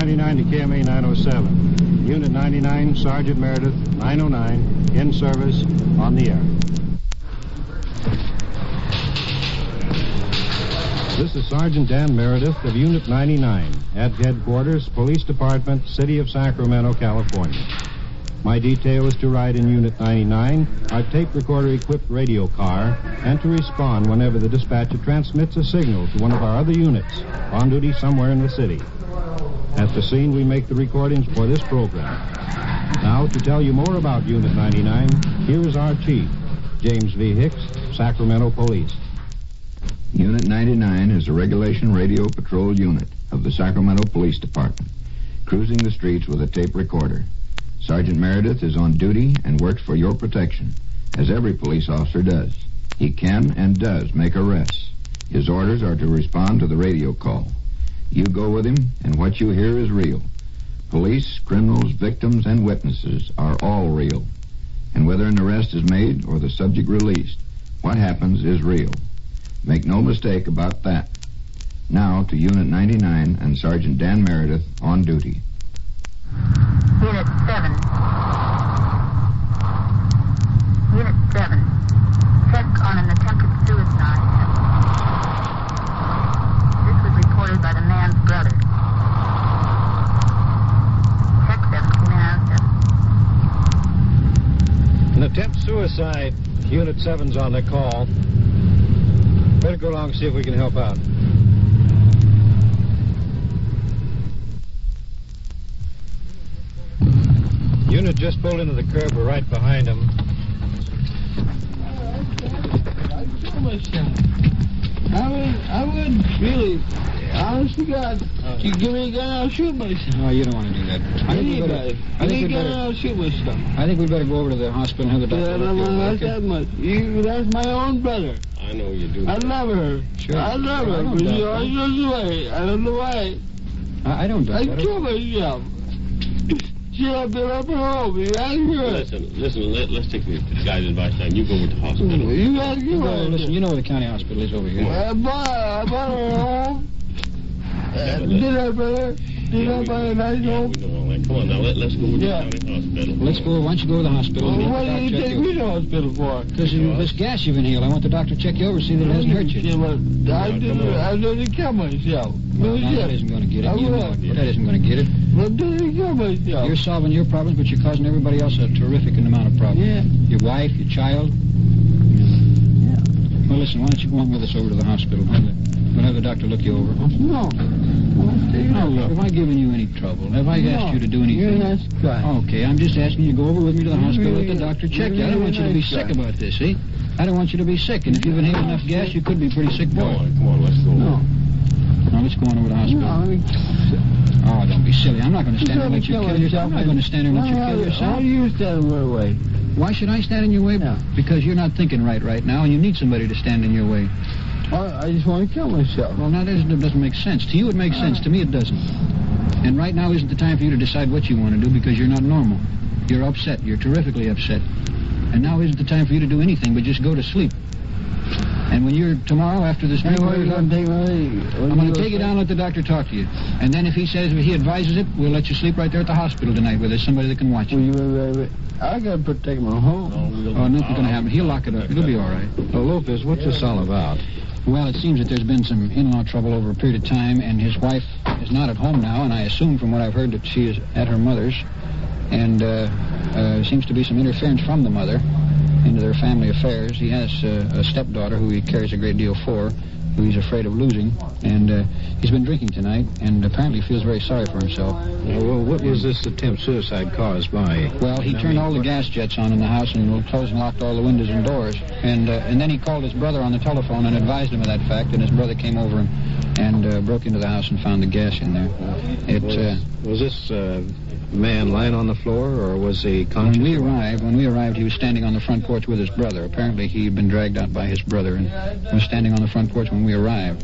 99 to KRMA 907. Unit 99, Sergeant Meredith, 909, in service, on the air. This is Sergeant Dan Meredith of Unit 99 at Headquarters, Police Department, City of Sacramento, California. My detail is to ride in Unit 99, our tape recorder-equipped radio car, and to respond whenever the dispatcher transmits a signal to one of our other units on duty somewhere in the city. At the scene, we make the recordings for this program. Now, to tell you more about Unit 99, here is our chief, James V. Hicks, Sacramento Police. Unit 99 is a regulation radio patrol unit of the Sacramento Police Department, cruising the streets with a tape recorder. Sergeant Meredith is on duty and works for your protection, as every police officer does. He can and does make arrests. His orders are to respond to the radio call. You go with him, and what you hear is real. Police, criminals, victims, and witnesses are all real. And whether an arrest is made or the subject released, what happens is real. Make no mistake about that. Now to Unit 99 and Sergeant Dan Meredith on duty. Unit 7. Unit 7. Check on an attempted suicide. This was reported by the man's brother. Check 17 An attempt suicide. Unit 7's on the call. Better go along and see if we can help out. Unit just pulled into the curb. We're right behind him. I would really, honest to God, you give me a gun, I'll shoot myself. No, you don't want to do that. I think we'd better go over to the hospital and have the doctor look you over, that's that much. That's my own brother. I know you do. I love her. Sure. I love her, but she always goes away. I don't know why. I don't doubt I that. kill myself. She'll have been up her home. You ask her. Listen, let's take the guy's advice now. You go over to the hospital. You ask her. Listen, you know where the county hospital is over here. I bought her home. Did I, brother? Did I buy a nice home? We know all that. Come on, now, let's go over to the county hospital. Let's go. Why don't you go to the hospital? Well, what did you take me to the hospital for? Because this gas you've inhaled, I want the doctor to check you over, see that it hasn't hurt you. I didn't kill myself. No, that isn't going to get it. You know that isn't going to get it. But didn't kill myself. You're solving your problems, but you're causing everybody else a terrific amount of problems. Yeah. Your wife, your child. Yeah. Well, listen, why don't you go on with us over to the hospital? We'll have the doctor look you over. No. No, look, have I given you any trouble? Have I asked you to do anything? You're not right. Okay, I'm just asking you to go over with me to the hospital, let the doctor check you. I don't want you to be sick about this, see? I don't want you to be sick, and if you've inhaled enough gas, you could be a pretty sick boy. Come on, let's go. No. Now, let's go on over to the hospital. Oh, don't be silly. I'm not going to stand there and let you kill yourself. I'm not going to stand there and let you kill yourself. How do you stand in my way? Why should I stand in your way? Yeah. Because you're not thinking right now, and you need somebody to stand in your way. I just want to kill myself. Well, now, that doesn't make sense. To you, it makes sense. To me, it doesn't. And right now isn't the time for you to decide what you want to do because you're not normal. You're upset. You're terrifically upset. And now isn't the time for you to do anything but just go to sleep. And when you're tomorrow after this drink, I'm going to take you down and let the doctor talk to you. And then if he says he advises it, we'll let you sleep right there at the hospital tonight where there's somebody that can watch you. I got to protect my home. Oh, nothing's going to happen. He'll lock it up. It'll be all right. Well, Lopez, what's this all about? Well, it seems that there's been some in-law trouble over a period of time, and his wife is not at home now, and I assume from what I've heard that she is at her mother's. And seems to be some interference from the mother into their family affairs. He has a stepdaughter who he cares a great deal for, who he's afraid of losing, and he's been drinking tonight, and apparently feels very sorry for himself. Well, what was this attempt suicide caused by? Well, he turned all the gas jets on in the house and closed and locked all the windows and doors, and then he called his brother on the telephone and advised him of that fact, and his brother came over and broke into the house and found the gas in there. Was this man lying on the floor, or was he conscious? When we arrived, he was standing on the front porch with his brother. Apparently, he had been dragged out by his brother and was standing on the front porch when we arrived.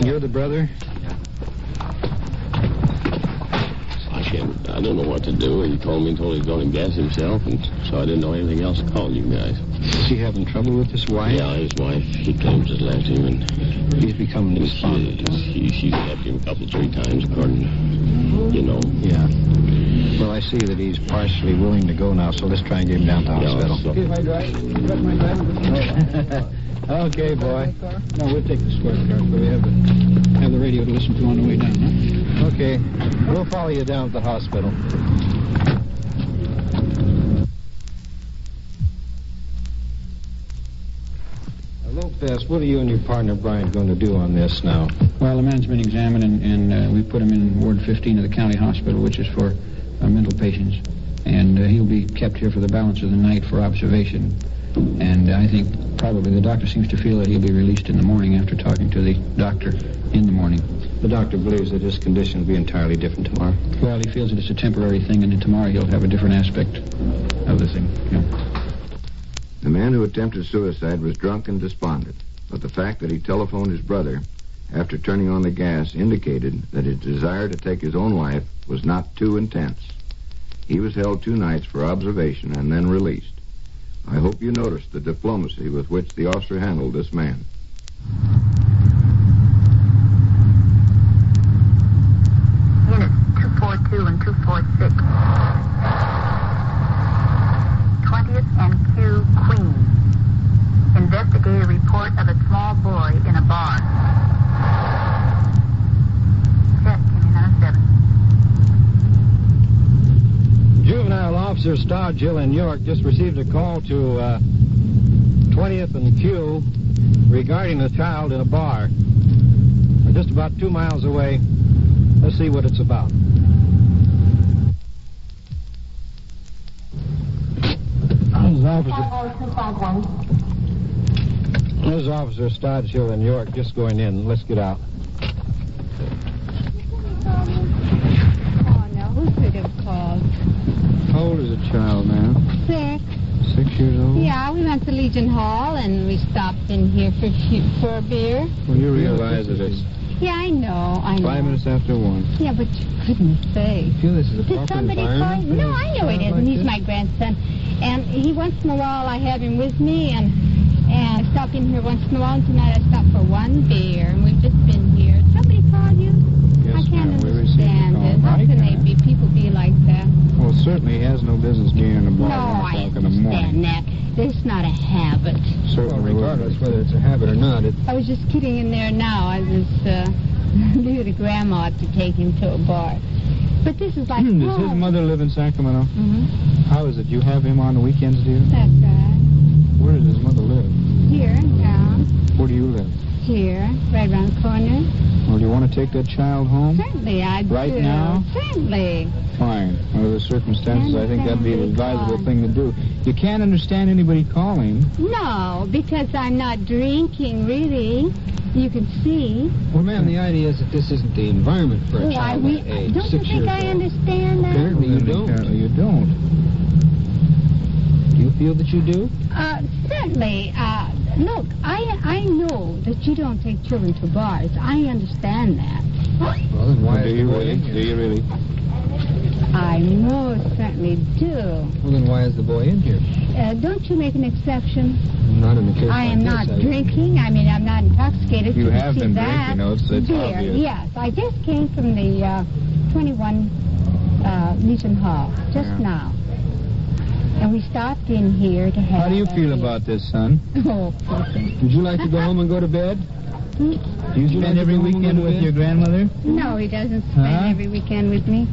You're the brother? Kent. I don't know what to do. He told me he was going to gas himself, and so I didn't know anything else to call you guys. Is he having trouble with his wife? Yeah, his wife. He claims has left him, and He's becoming despondent. she's left him a couple, 3 times, according to, Yeah. Well, I see that he's partially willing to go now, so let's try and get him down to the hospital. so- Okay, if I drive? Okay, boy. No, we'll take the square car, so we have the radio to listen to on the way down, huh? Okay. We'll follow you down to the hospital. Lopez, what are you and your partner Brian going to do on this now? Well, the man's been examined, and we put him in Ward 15 of the county hospital, which is for mental patients. And he'll be kept here for the balance of the night for observation. And I think probably the doctor seems to feel that he'll be released in the morning after talking to the doctor in the morning. The doctor believes that his condition will be entirely different tomorrow. Well, he feels that it's a temporary thing, and then tomorrow he'll have a different aspect of the thing. The man who attempted suicide was drunk and despondent, but the fact that he telephoned his brother after turning on the gas indicated that his desire to take his own life was not too intense. He was held 2 nights for observation and then released. I hope you noticed the diplomacy with which the officer handled this man. Units 242 and 246. 20th and Q, Queen. Investigate a report of a small boy in a bar. Check, Union 7. Juvenile Officer Stodgill in York just received a call to 20th and Q regarding a child in a bar. We're just about 2 miles away. Let's see what it's about. This is Officer Stodgill in York just going in. Let's get out. Oh, no, who could have called? How old is the child now? 6. 6 years old? Yeah, we went to Legion Hall and we stopped in here for a beer. Well, you realize that it's Yeah, I know. 5 minutes after 1. Yeah, but for goodness sake. You feel this is a Did proper somebody call environment? you? No, I know it isn't. He's my grandson. And he once in a while I have him with me and I stop in here once in a while, and tonight I stopped for 1 beer and we've just been here. Somebody called you? Yes, I can't ma'am, we received a understand call. it. How I can can't. people be like that? Well, certainly he has no business being in a bar No, at 1 I o'clock in the understand morning. that. It's not a habit. Certainly, regardless whether it's a habit or not, it... I was just kidding in there now. I was knew the grandma ought to take him to a bar. But this is like Does his home. mother live in Sacramento? Mm-hmm. How is it? You have him on the weekends, do you? That's right. Where does his mother live? Here in town. Where do you live? Here, right around the corner. Well, do you want to take that child home? Certainly, I do. Right now? Certainly. Fine. Under the circumstances, I think that'd be an advisable thing to do. You can't understand anybody calling. No, because I'm not drinking, really. You can see. Well, ma'am, the idea is that this isn't the environment for a child that age. Don't you 6 think years I old. understand that? Apparently you don't. Apparently you don't. Do you feel that you do? Certainly. Look, I know that you don't take children to bars. I understand that. Well, then why is the boy in here? Do you really? I most certainly do. Well, then why is the boy in here? Don't you make an exception? Not in the case I like am this, not I- drinking. I mean, I'm not intoxicated. You can have see been that. drinking, though. It's Beer, obvious. yes. I just came from the 21 Legion Hall just Yeah. now. And we stopped in here to have... How do you feel about this, son? Oh, poor thing. Would you like to go home and go to bed? Hmm? Do you spend every weekend with your grandmother? No, he doesn't spend Huh? every weekend with me.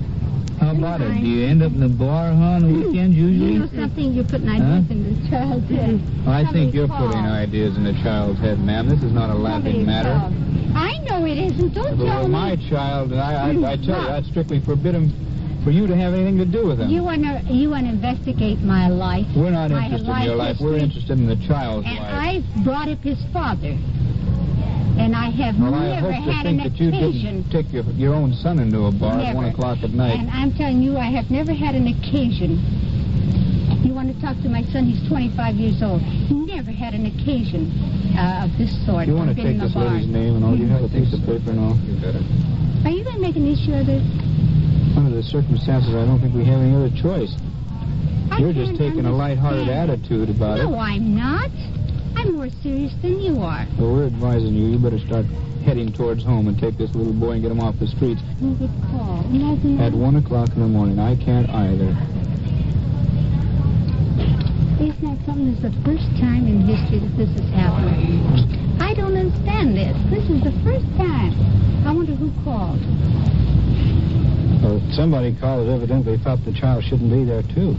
How about it? Do you end up in the bar, on the weekends You usually? know something, you put ideas in this child's head. I think Somebody you're called. putting ideas in a child's head, ma'am. This is not a laughing Somebody matter. called. I know it isn't. Don't Well, tell my me. child, and I tell you, that's strictly forbidden for you to have anything to do with him. You want to investigate my life. We're not my interested in your life. We're history. interested in the child's And life. I brought up his father. And I have Well, I never hope to had an think that you occasion. didn't take your own son into a bar at Never. 1 o'clock at night. And I'm telling you, I have never had an occasion. You want to talk to my son? He's 25 years old. Never had an occasion of this sort. You want to Been take in a this bar. lady's name and all? Do you have a piece of paper and all? You better. Are you going to make an issue of this? Under the circumstances, I don't think we have any other choice. You're just taking a lighthearted attitude about it. No, I'm not. I'm more serious than you are. Well, we're advising you better start heading towards home and take this little boy and get him off the streets. Who would call? Imagine At 1 o'clock in the morning. I can't either. Isn't that something? It's the first time in history that this has happened. I don't understand this. This is the first time. I wonder who called. Well, somebody called that evidently thought the child shouldn't be there, too.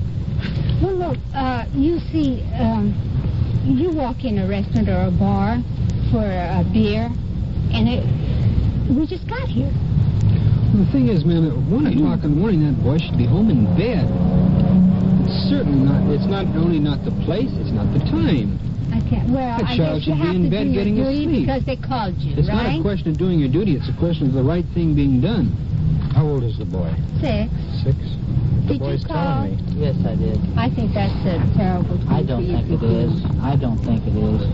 Well, look, you see, you walk in a restaurant or a bar for a beer, and we just got here. Well, the thing is, ma'am, at 1 o'clock in the morning, that boy should be home in bed. It's certainly not. It's not only not the place, it's not the time. I can't. Well, That I child guess you should be have in to bed do your getting duty asleep. because they called you, It's right? not a question of doing your duty. It's a question of the right thing being done. How old is the boy? 6. 6? The Did boy's you call? telling me. Yes, I did. I think that's a terrible thing I don't for you think to it do. is. I don't think it is.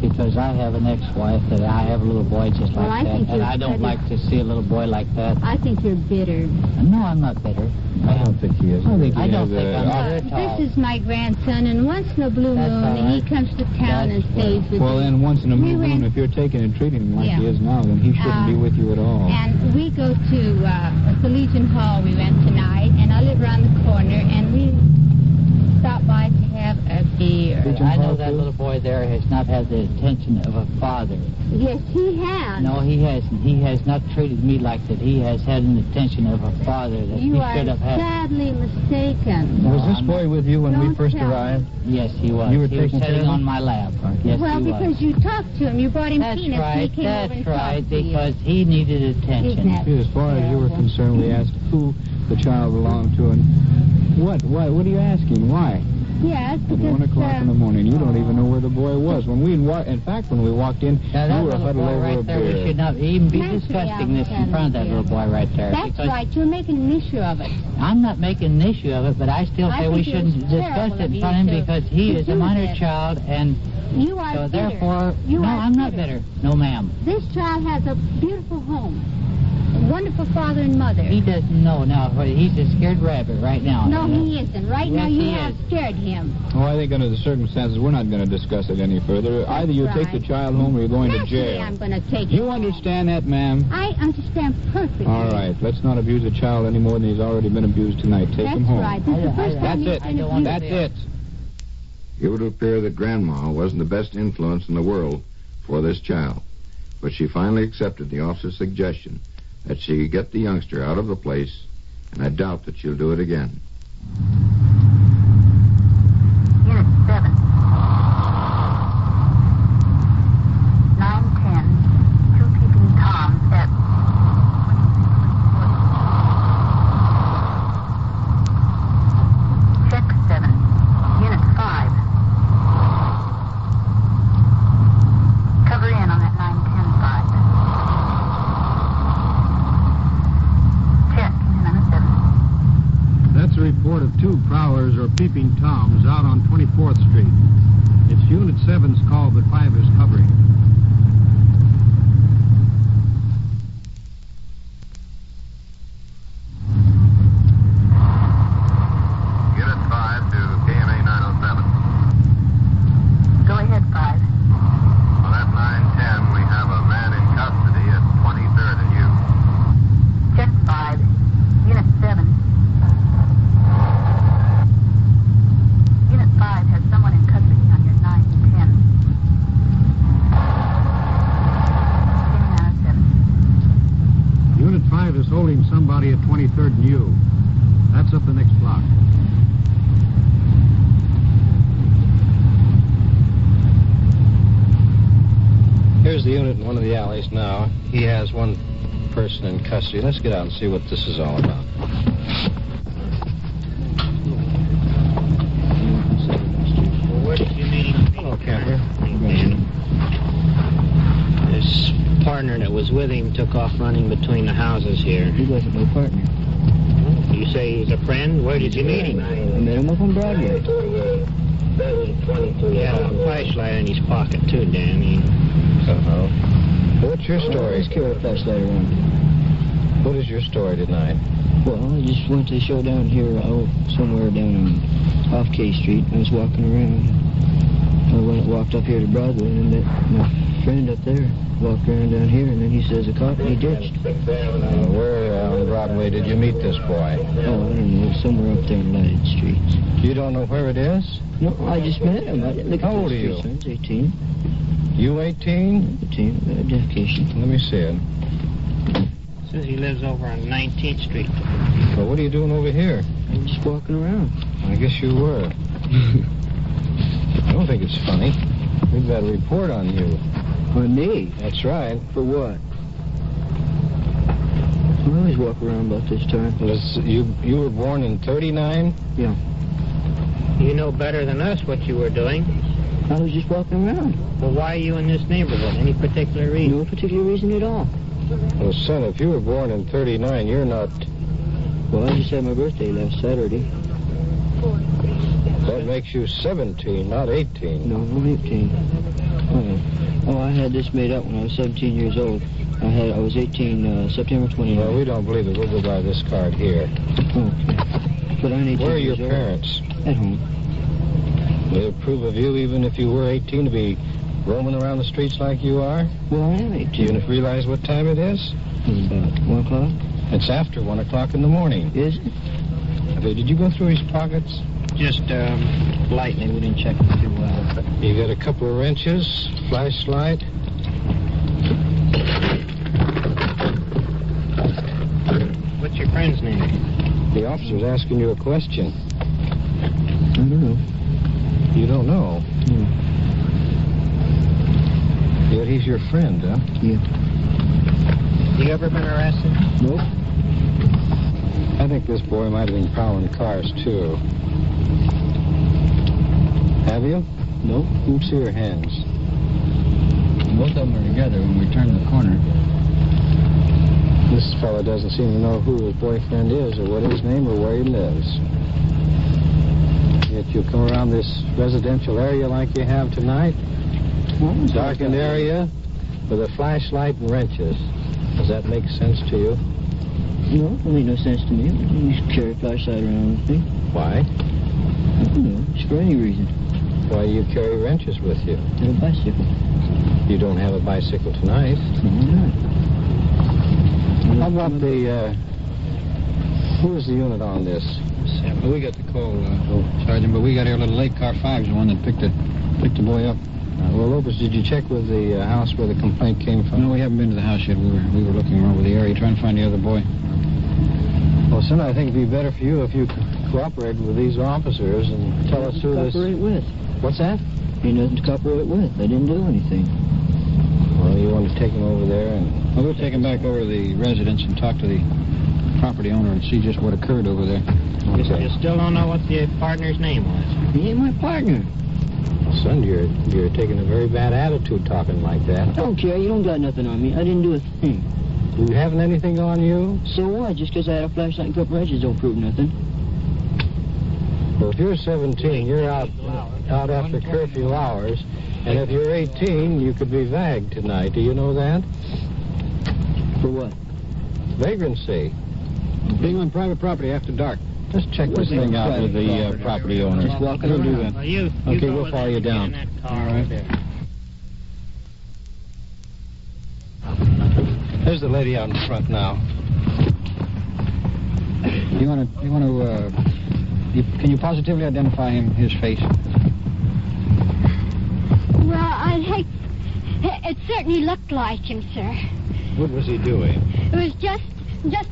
Because I have an ex-wife that I have a little boy just Well, I like think that. And you're I don't pretty- like to see a little boy like that. I think you're bitter. No, I'm not bitter. I don't think he is. I think I he don't has think I'm a... bitter at all. This is my grandson, and once in a blue That's moon, all he right. comes to town and That's stays with Well, me. then, once in a blue We moon, went- if you're taking and treating him like Yeah. he is now, then he shouldn't be with you at all. And we go to the Legion Hall. We went tonight, and I live around the corner, and we stopped by to have a beer. I know that little boy there has not had the attention of a father. Yes, he has. No, he hasn't. He has not treated me like that. He has had an attention of a father that You he are should have had. sadly mistaken. No, Was this I'm boy not. with you when we Don't first tell me. arrived? Yes, he was. You were he was taking care sitting of on him? my lap. Yes, Well, he because was. you talked to him. You brought him That's peanuts, right. and he came over and That's right. talked to you. Because he needed attention. Isn't that As far as you were terrible? concerned, we asked who the child belonged to, and what are you asking? Why? Yes, At because... 1 o'clock in the morning, you don't even know where the boy was. When we in fact, when we walked in, Now, that we were little huddled boy over a right there, we beer. should not even be Naturally, discussing this in I'm front of that telling little boy right there. That's because right. You're making an issue of it. I'm not making an issue of it, but I still I say we think it shouldn't was discuss terrible it of in you front of him to- because he to is a do minor this. child, and You are so bitter. therefore, You no, are I'm not bitter. No, ma'am. This child has a beautiful home, a wonderful father and mother. He doesn't know now. He's a scared rabbit right now. No, he isn't. Right now, Yes, you he have is. scared him. Oh, I think under the circumstances, we're not going to discuss it any further. Either you take the right. child home or you're going to Naturally, jail. I'm going to take You him home. understand that, ma'am? I understand perfectly. All right, let's not abuse a child any more than he's already been abused tonight. Take That's him home. right. This is the I- first time That's he's it. been I don't want abused. That's it. It would appear that Grandma wasn't the best influence in the world for this child, but she finally accepted the officer's suggestion that she get the youngster out of the place, and I doubt that she'll do it again. Unit 7. 910. Two peeping toms at 2340. Check 7. Unit 5. Cover in on that 910 side. Check. Unit 7. That's a report of two prowlers or peeping toms out on 24th Street. It's Unit 7's call, but 5 is covering. Unit 5 to KRMA 907. Go ahead, 5. On that 910, we have a man in custody at 23rd and U. Check 5. Unit 7. Unit 5 has someone in custody on your 910. Unit 5 is holding somebody at 23rd and U. That's up the next block. Here's the unit in one of the alleys now. He has one person in custody. Let's get out and see what this is all about. Where did you meet him? Hello, Camper. His partner that was with him took off running between the houses here. He wasn't my partner. You say he's a friend? Where did you meet him? I met him up on Broadway. He had a flashlight in his pocket, too, Dan. What's your story? Always carry a flashlight around. What is your story tonight? Well, I just went to a show down here, somewhere down off K Street. I was walking around. I walked up here to Broadway and met my friend up there. Walked around down here, and then he says a cop, and he ditched. Where on Broadway did you meet this boy? Oh, I don't know, somewhere up there in Lighted Streets. You don't know where it is? No, I just met him. I didn't look How at old are his you? friends. 18. You 18? 18, identification. Let me see it. Says he lives over on 19th Street. Well, what are you doing over here? I'm just walking around. I guess you were. I don't think it's funny. We've got a report on you. On me? That's right. For what? I always walk around about this time. You were born in 39? Yeah. You know better than us what you were doing. I was just walking around. Well, why are you in this neighborhood? Any particular reason? No particular reason at all. Well, son, if you were born in 39, you're not... Well, I just had my birthday last Saturday. That makes you 17, not 18. No, I'm 18. Oh, yeah. Oh, I had this made up when I was 17 years old. I was 18 September 29th. Well, we don't believe it. We'll go by this card here. Okay. But I'm 18 Where are your years old. parents? At home. They approve of you even if you were 18 to be roaming around the streets like you are? Well, I am 18. Do you realize what time it is? It's about 1 o'clock. It's after 1 o'clock in the morning. Is it? Okay, did you go through his pockets? Just, lightly. We didn't check it too well. You got a couple of wrenches, flashlight. What's your friend's name? The officer's asking you a question. I don't know. You don't know? No. Yet he's your friend, huh? Yeah. You ever been arrested? Nope. I think this boy might have been prowling cars, too. Have you? No. Let me see your hands. Both of them are together when we turn the corner. This fellow doesn't seem to know who his boyfriend is or what his name or where he lives. Yet you come around this residential area like you have tonight, darkened area, with a flashlight and wrenches. Does that make sense to you? No, it made no sense to me. You should carry a flashlight around with me. Why? I don't know. Just for any reason. Why do you carry wrenches with you? And a bicycle. You don't have a bicycle tonight. No, I'm not. How about the, who is the unit on this? Well, we got the call, Sergeant, but we got here a little late. Car 5 is the one that picked the boy up. Well, Lopez, did you check with the house where the complaint came from? No, we haven't been to the house yet. We were looking around with the area, trying to find the other boy. Well, son, I think it'd be better for you if you cooperated with these officers and tell us who this... Cooperate with. What's that? Ain't nothing to cooperate with. I didn't do anything. Well, you want to take him over there and... Well, we'll take him back over to the residence and talk to the property owner and see just what occurred over there. Okay. You still don't know what the partner's name was? He ain't my partner. Son, you're taking a very bad attitude talking like that. I don't care. You don't got nothing on me. I didn't do a thing. You having anything on you? So what? Just because I had a flashlight and a couple wrenches don't prove nothing. Well, if you're 17, you're out after curfew hours. And if you're 18, you could be vagged tonight. Do you know that? For what? Vagrancy. Being on private property after dark. Just check this thing out with the property owner. Just walking We'll do around. that. Well, you Okay, go we'll with follow it you and get down. in that car All over right. there. There's the lady out in front now. Can you positively identify his face? Well, I think it certainly looked like him, sir. What was he doing? It was just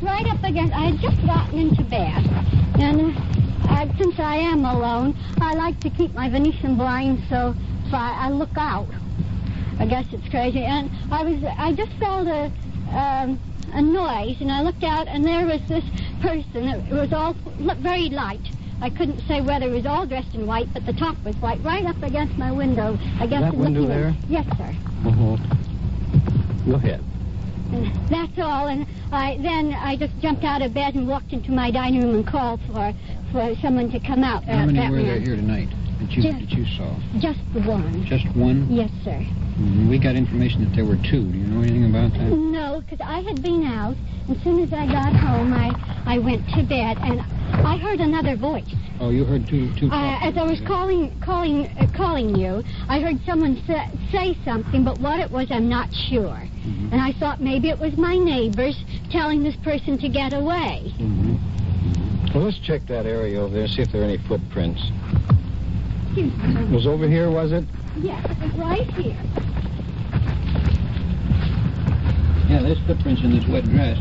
right up against... I had just gotten into bed. And since I am alone, I like to keep my Venetian blinds so I look out. I guess it's crazy. And I just felt a noise, and I looked out, and there was this person. It was all very light. I couldn't say whether it was all dressed in white, but the top was white, right up against my window. I guess That window looking there? Yes, sir. Go ahead. And that's all. And I just jumped out of bed and walked into my dining room and called for someone to come out. How many that were there man. here tonight that you saw? Just the one. Just one? Yes, sir. We got information that there were two. Do you know anything about that? No, No, because I had been out. As soon as I got home, I went to bed, and I heard another voice. Oh, you heard two as I was calling you, I heard someone say something, but what it was, I'm not sure. Mm-hmm. And I thought maybe it was my neighbors telling this person to get away. Mm-hmm. Well, let's check that area over there, see if there are any footprints. It was over here, was it? Yes, it was right here. Yeah, there's footprints in this wet grass.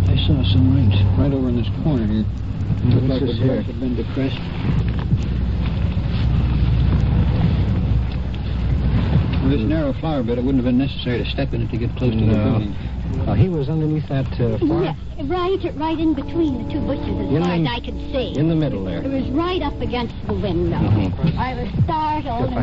I saw some rings right over in this corner here. Looked like the grass had been depressed. With this narrow flower bed, it wouldn't have been necessary to step in it to get close to the building. He was underneath that flower? Yes, right in between the two bushes as far as I could see. In the middle there? It was right up against the window. Mm-hmm. I was startled.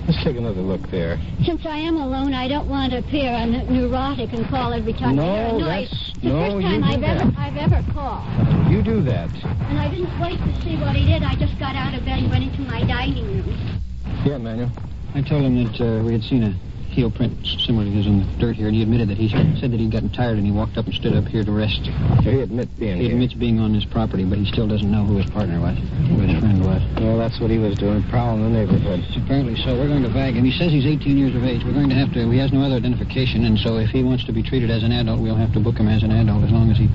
Let's take another look there. Since I am alone, I don't want to appear neurotic and call every time I hear a noise. It's the first time I've ever called. You do that. And I didn't wait to see what he did. I just got out of bed and went into my dining room. Yeah, Manuel. I told him that we had seen a heel print similar to his in the dirt here, and he admitted that he said that he'd gotten tired and he walked up and stood up here to rest. So he admits being on this property, but he still doesn't know who his partner was, who his friend was. Well, that's what he was doing, prowling the neighborhood. Apparently so. We're going to bag him. He says he's 18 years of age. We're going to have to, he has no other identification, and so if he wants to be treated as an adult, we'll have to book him as an adult as long as he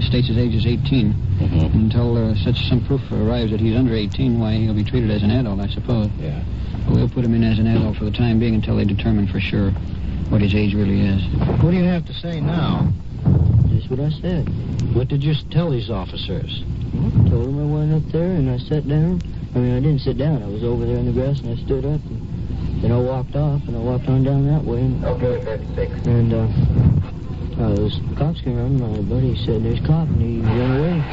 states his age is 18. Mm-hmm. Until some proof arrives that he's under 18, why he'll be treated as an adult, I suppose. Yeah. We'll put him in as an adult for the time being until they determine for sure what his age really is. What do you have to say now? Just what I said. What did you tell these officers? Well, I told them I went up there and I sat down. I mean, I didn't sit down. I was over there in the grass and I stood up. And then I walked off and I walked on down that way. Okay, 36. And those cops came around. My buddy said, "There's a cop," and he ran away.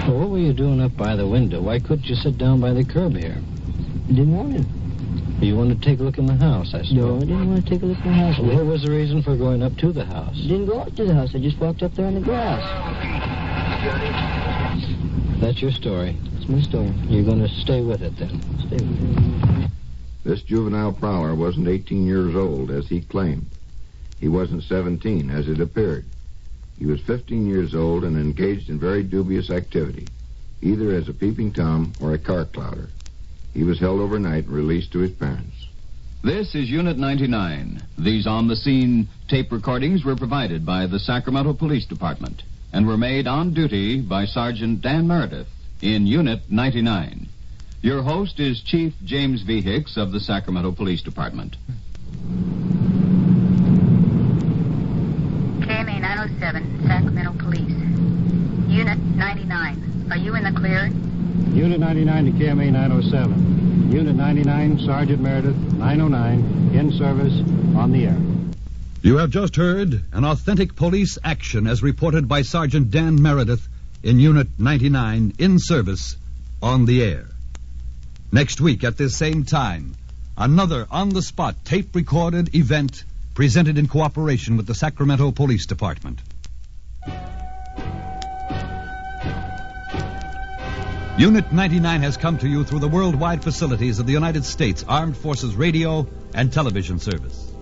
Well, what were you doing up by the window? Why couldn't you sit down by the curb here? I didn't want to. You wanted to take a look in the house, I suppose. No, I didn't want to take a look in the house. Well, what was the reason for going up to the house? I didn't go up to the house. I just walked up there in the grass. That's your story. That's my story. You're going to stay with it, then? Stay with it. This juvenile prowler wasn't 18 years old, as he claimed. He wasn't 17, as it appeared. He was 15 years old and engaged in very dubious activity, either as a peeping Tom or a car clouder. He was held overnight and released to his parents. This is Unit 99. These on-the-scene tape recordings were provided by the Sacramento Police Department and were made on duty by Sergeant Dan Meredith in Unit 99. Your host is Chief James V. Hicks of the Sacramento Police Department. KRMA 907, Sacramento Police. Unit 99. Are you in the clear? Unit 99 to KRMA 907. Unit 99, Sergeant Meredith, 909, in service, on the air. You have just heard an authentic police action as reported by Sergeant Dan Meredith in Unit 99, in service, on the air. Next week at this same time, another on-the-spot tape-recorded event presented in cooperation with the Sacramento Police Department. Unit 99 has come to you through the worldwide facilities of the United States Armed Forces Radio and Television Service.